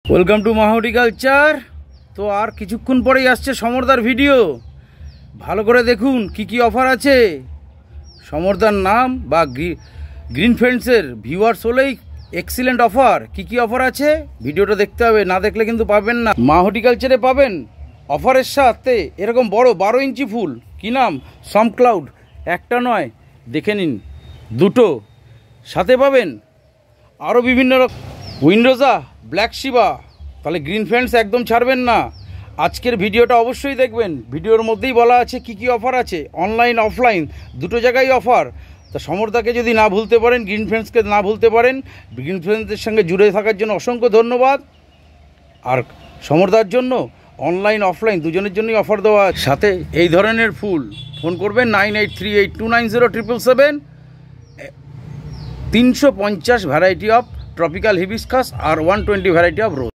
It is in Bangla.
ওয়েলকাম টু মা হর্টিকালচার। তো আর কিছুক্ষণ পরেই আসছে সমরদার ভিডিও, ভালো করে দেখুন কি কি অফার আছে। সমরদার নাম বা গ্রিন ফ্রেন্ডসের ভিউয়ার্স হলেই এক্সিলেন্ট অফার। কি কি অফার আছে ভিডিওটা দেখতে হবে, না দেখলে কিন্তু পাবেন না। মা হর্টিকালচারে পাবেন অফারের সাথে এরকম বড় 12 ইঞ্চি ফুল, কি নাম, সম ক্লাউড, একটা নয় দেখে নিন, দুটো। সাথে পাবেন আরও বিভিন্ন রকম উইন্ডোজা, ব্ল্যাক শিবা। তাহলে গ্রিন ফ্রেন্ডস একদম ছাড়বেন না, আজকের ভিডিওটা অবশ্যই দেখবেন। ভিডিওর মধ্যেই বলা আছে কি কি অফার আছে, অনলাইন অফলাইন দুটো জায়গায় অফার। তা সমরদাকে যদি না ভুলতে পারেন, গ্রিন ফ্রেন্ডসকে না ভুলতে পারেন, গ্রিন ফ্রেন্ডসের সঙ্গে জুড়ে থাকার জন্য অসংখ্য ধন্যবাদ। আর সমরদার জন্য অনলাইন অফলাইন দুজনের জন্যই অফার দেওয়া আছে। সাথে এই ধরনের ফুল ফোন করবেন 9838290777। 350 ভ্যারাইটি অফ ট্রপিক্যাল হিবিস্কাস আর 120 ভ্যারাইটি অফ রোজ।